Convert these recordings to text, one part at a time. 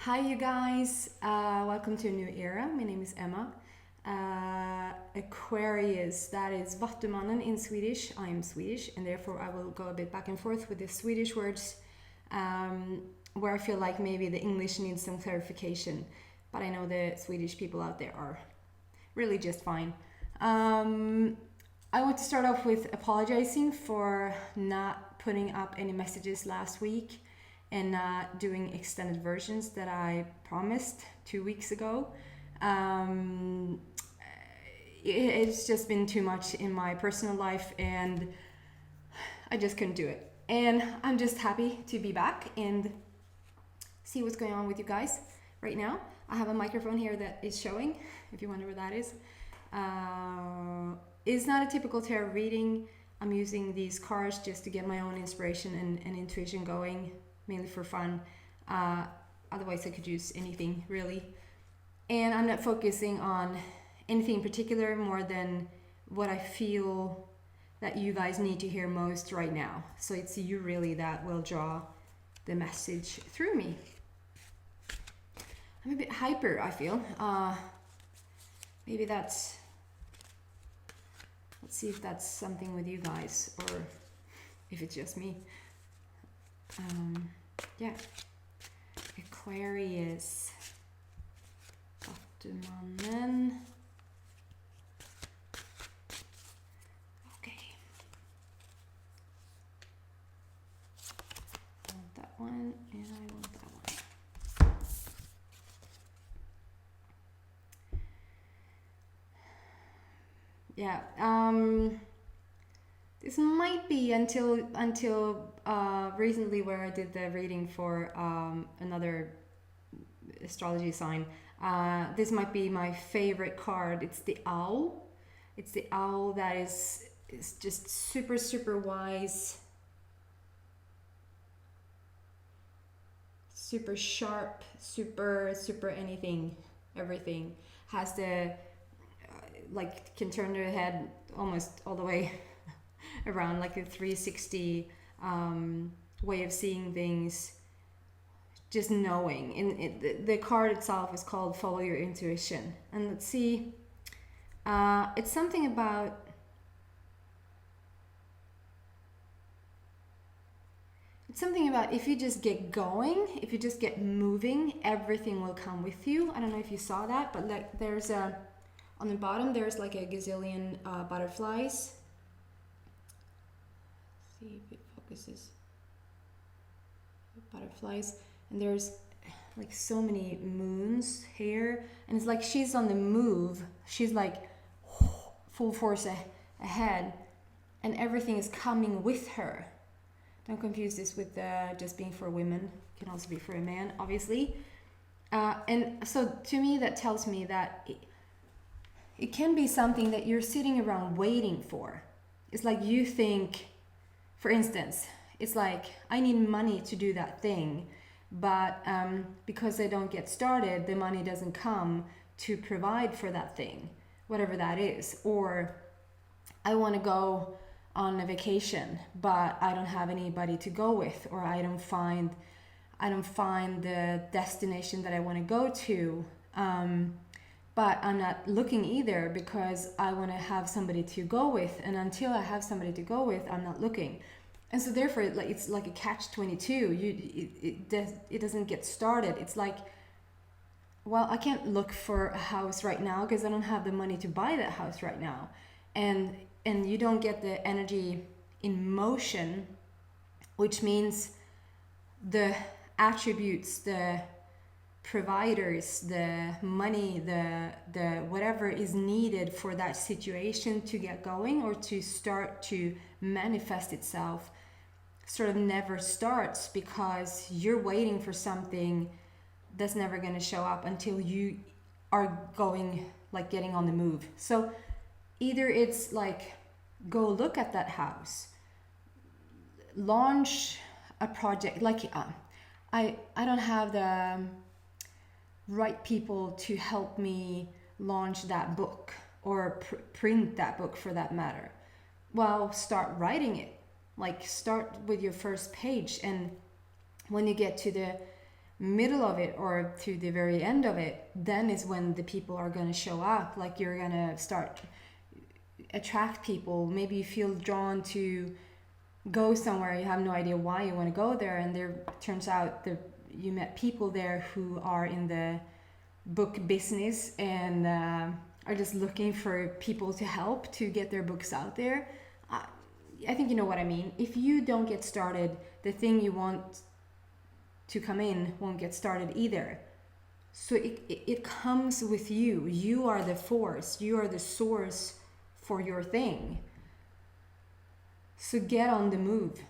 Hi, you guys. Welcome to a new era. My name is Emma. Aquarius, that is Vattumannen in Swedish. I am Swedish, and therefore I will go a bit back and forth with the Swedish words where I feel like maybe the English needs some clarification. But I know the Swedish people out there are really just fine. I want to start off with apologizing for not putting up any messages last week and not doing extended versions that I promised 2 weeks ago. It's just been too much in my personal life and I just couldn't do it. And I'm just happy to be back and see what's going on with you guys right now. I have a microphone here that is showing, if you wonder what that is. It's not a typical tarot reading. I'm using these cards just to get my own inspiration and intuition going, mainly for fun. Otherwise I could use anything really. And I'm not focusing on anything in particular more than what I feel that you guys need to hear most right now. So it's you really that will draw the message through me. I'm a bit hyper, I feel. Maybe that's, let's see if that's something with you guys or if it's just me. Yeah, Aquarius, Vattumannen. Okay, I want that one and I want that one. Yeah, this might be until recently where I did the reading for another astrology sign. This might be my favorite card. It's the owl. It's the owl that is just super wise, super sharp, super anything, everything. Has the like can turn their head almost all the way around, like a 360 way of seeing things, just knowing. And the card itself is called Follow Your Intuition. And let's see, it's something about if you just get going, if you just get moving, everything will come with you. I don't know if you saw that, but like there's on the bottom there's like a gazillion butterflies. See if it focuses. Butterflies, and there's like so many moons here, and it's like she's on the move. She's like full force ahead, and everything is coming with her. Don't confuse this with just being for women. It can also be for a man, obviously. And so to me that tells me that it can be something that you're sitting around waiting for. It's like you think, for instance, it's like I need money to do that thing, but because I don't get started, the money doesn't come to provide for that thing, whatever that is. Or I want to go on a vacation, but I don't have anybody to go with, or I don't find the destination that I want to go to. But I'm not looking either because I want to have somebody to go with, and until I have somebody to go with, I'm not looking. And so therefore it's like a catch-22. It doesn't get started. It's like, well, I can't look for a house right now because I don't have the money to buy that house right now. And you don't get the energy in motion, which means the attributes, the providers, the money, the whatever is needed for that situation to get going or to start to manifest itself sort of never starts, because you're waiting for something that's never going to show up until you are going, like getting on the move. So either it's like go look at that house, launch a project. Like I don't have the right people to help me launch that book or print that book for that matter. Well, start writing it. Like start with your first page, and when you get to the middle of it or to the very end of it, then is when the people are going to show up. Like you're going to start attract people. Maybe you feel drawn to go somewhere, you have no idea why you want to go there, and there turns out that you met people there who are in the book business and are just looking for people to help to get their books out there. I think you know what I mean. If you don't get started, the thing you want to come in won't get started either. So it comes with you. You are the force. You are the source for your thing. So get on the move.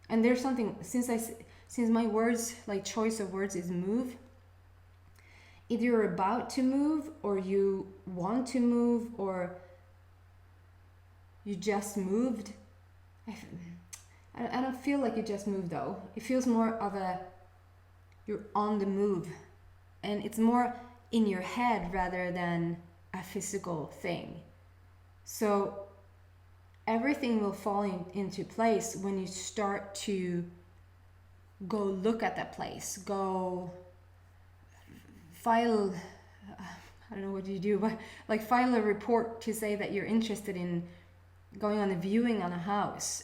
And there's something, since my words, like choice of words is move, either you're about to move or you want to move or you just moved. I don't feel like you just moved though. It feels more of you're on the move, and it's more in your head rather than a physical thing. So everything will fall into place when you start to go look at that place, go file, I don't know what you do, but like file a report to say that you're interested in going on a viewing on a house,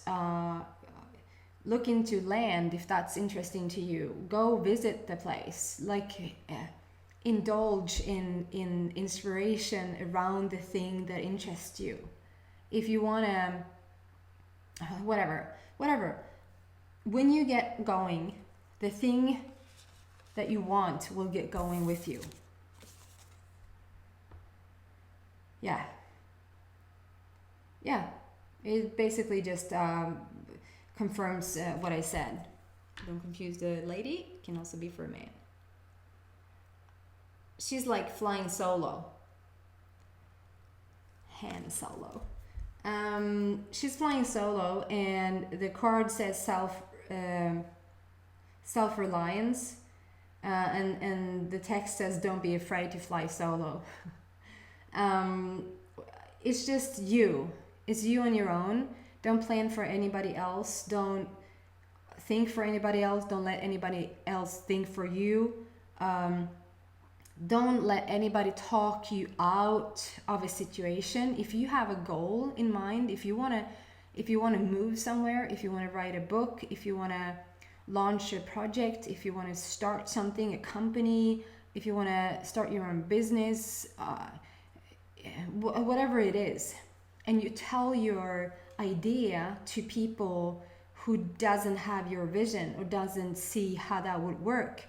look into land if that's interesting to you, go visit the place, like indulge in inspiration around the thing that interests you. If you want to, whatever, when you get going, the thing that you want will get going with you. Yeah, it basically just confirms what I said. Don't confuse the lady, it can also be for a man. She's like flying solo. Han Solo. She's flying solo, and the card says self-reliance, and the text says don't be afraid to fly solo. It's just you. It's you on your own. Don't plan for anybody else. Don't think for anybody else. Don't let anybody else think for you. Don't let anybody talk you out of a situation. If you have a goal in mind, if you want to move somewhere, if you want to write a book, if you want to launch a project, if you want to start something, a company, if you want to start your own business, whatever it is, and you tell your idea to people who doesn't have your vision or doesn't see how that would work,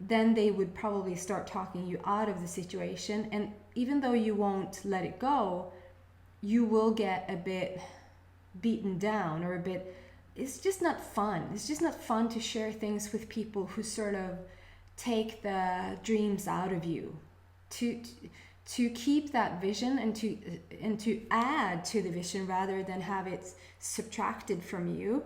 then they would probably start talking you out of the situation. And even though you won't let it go, you will get a bit beaten down or a bit, it's just not fun. It's just not fun to share things with people who sort of take the dreams out of you. To keep that vision and to add to the vision rather than have it subtracted from you.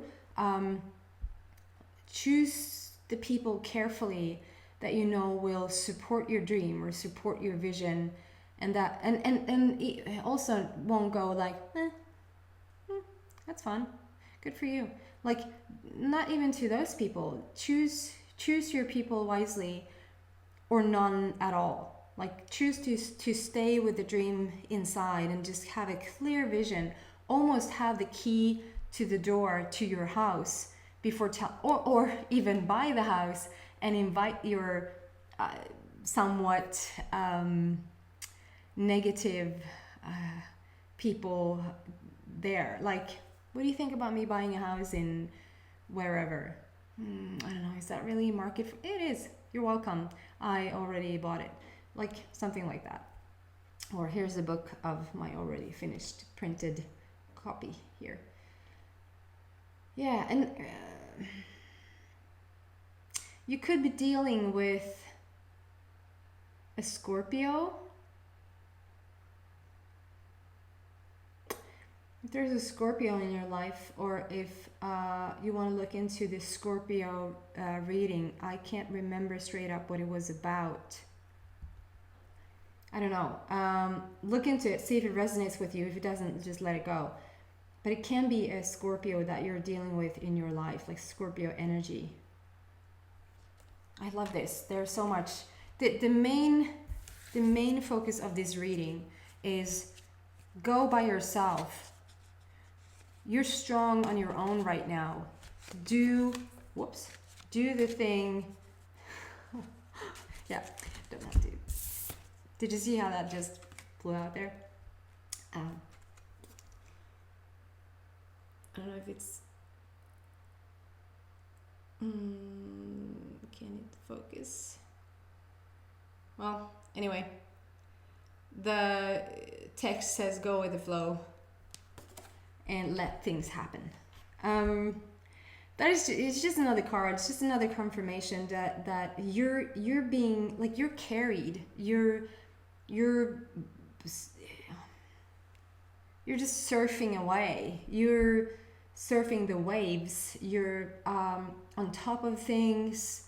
Choose the people carefully that you know will support your dream or support your vision, and that and it also won't go like that's fun, good for you. Like, not even to those people. Choose your people wisely, or none at all. Like, choose to stay with the dream inside and just have a clear vision, almost have the key to the door to your house before or even buy the house and invite your somewhat negative people there. Like, what do you think about me buying a house in wherever? I don't know, is that really a market for it? Is. You're welcome. I already bought it. Like, something like that. Or here's a book of my already finished printed copy here. Yeah, and you could be dealing with a Scorpio. If there's a Scorpio in your life, or if you want to look into this Scorpio reading, I can't remember straight up what it was about. I don't know. Look into it, see if it resonates with you. If it doesn't, just let it go. But it can be a Scorpio that you're dealing with in your life, like Scorpio energy. I love this. There's so much. The main focus of this reading is go by yourself. You're strong on your own right now. Do the thing. Yeah, don't have to. Did you see how that just flew out there? I don't know if it's. Can it focus? Well, anyway, the text says go with the flow and let things happen. That is, it's just another card. It's just another confirmation that you're being, like, you're carried. You're just surfing away. You're surfing the waves. You're on top of things.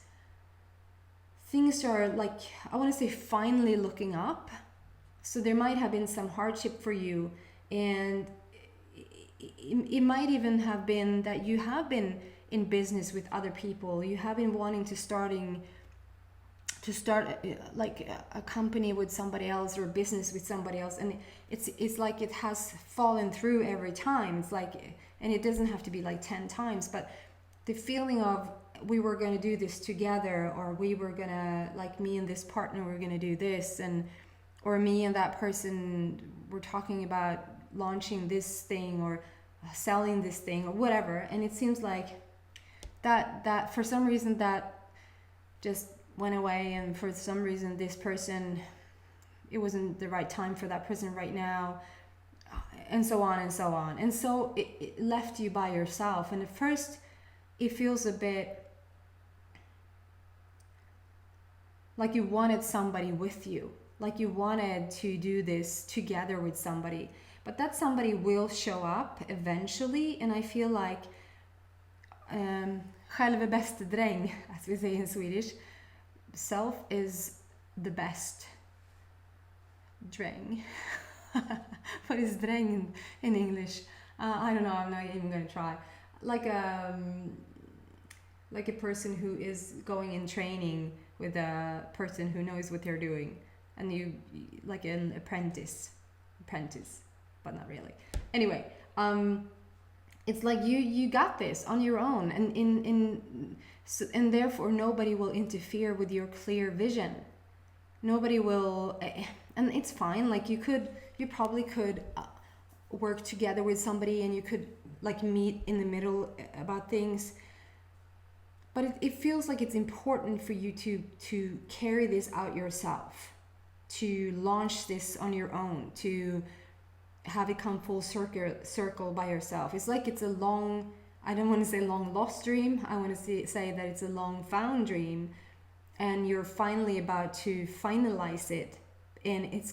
Things are, like, I want to say, finally looking up. So there might have been some hardship for you, and it might even have been that you have been in business with other people. You have been wanting to start like a company with somebody else, or a business with somebody else, and it's like it has fallen through every time. It's like, and it doesn't have to be like 10 times, but the feeling of, we were going to do this together, or we were going to, like, me and this partner were going to do this, and or me and that person were talking about launching this thing or selling this thing or whatever, and it seems like that for some reason that just went away, and for some reason this person, it wasn't the right time for that person right now, and so on and so on, and so it left you by yourself. And at first it feels a bit like you wanted somebody with you, like you wanted to do this together with somebody, but that somebody will show up eventually. And I feel like själv är bäst dräng, as we say in Swedish. Self is the best dräng. What is dräng in English? I don't know, I'm not even going to try. Like a person who is going in training with a person who knows what they're doing, and you, like an apprentice, but not really. Anyway, it's like you got this on your own, and therefore nobody will interfere with your clear vision. Nobody will, and it's fine. Like you probably could work together with somebody, and you could, like, meet in the middle about things. But it feels like it's important for you to carry this out yourself, to launch this on your own, to have it come full circle by yourself. It's like it's a long, I don't want to say long lost dream, I want to say that it's a long found dream, and you're finally about to finalize it, and it's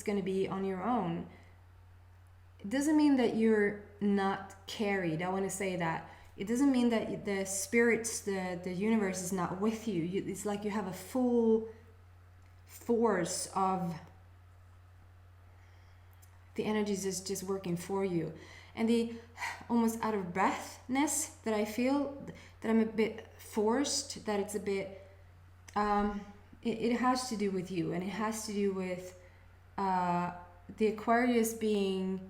going to be on your own. It doesn't mean that you're not carried. I want to say that. It doesn't mean that the spirits, the universe is not with you. It's like you have a full force of the energies is just working for you. And the almost out of breathness that I feel, that I'm a bit forced, that it's a bit, it has to do with you, and it has to do with the Aquarius being,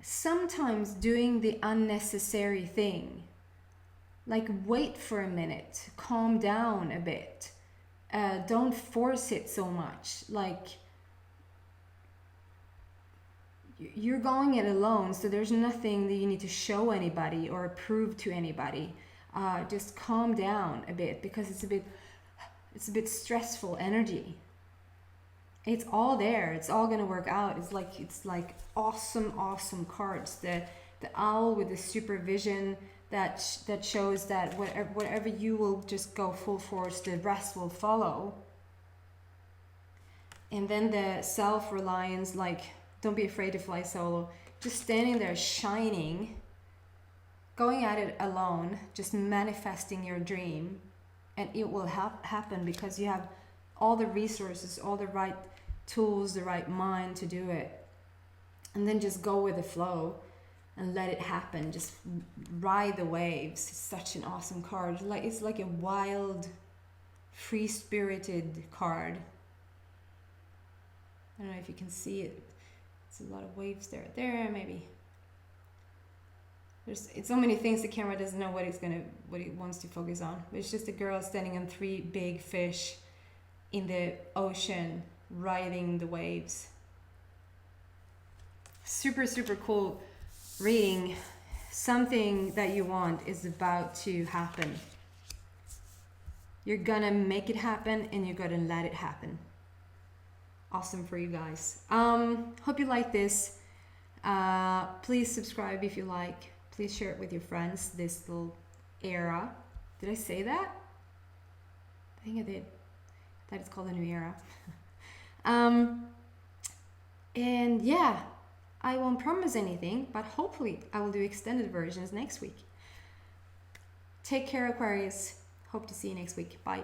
sometimes doing the unnecessary thing. Like, wait for a minute, calm down a bit, don't force it so much. Like, you're going it alone, so there's nothing that you need to show anybody or prove to anybody. Just calm down a bit, because it's a bit stressful energy. It's all there. It's all gonna work out. It's like awesome cards. The owl with the supervision that shows that whatever you will just go full force, the rest will follow. And then the self-reliance, like, don't be afraid to fly solo. Just standing there shining, going at it alone, just manifesting your dream, and it will happen because you have all the resources, all the right tools, the right mind to do it. And then just go with the flow. and let it happen. Just ride the waves. It's such an awesome card. Like, it's like a wild, free-spirited card. I don't know if you can see it. It's a lot of waves there. There, maybe. It's so many things the camera doesn't know what it wants to focus on. But it's just a girl standing on 3 big fish in the ocean, riding the waves. Super, super cool reading. Something that you want is about to happen. You're gonna make it happen, and you're gonna let it happen. Awesome for you guys. Hope you like this. Please subscribe if you like. Please share it with your friends, this little era. Did I say that? I think I did. That it's called a new era. And yeah, I won't promise anything, but hopefully I will do extended versions next week. Take care, Aquarius. Hope to see you next week. Bye.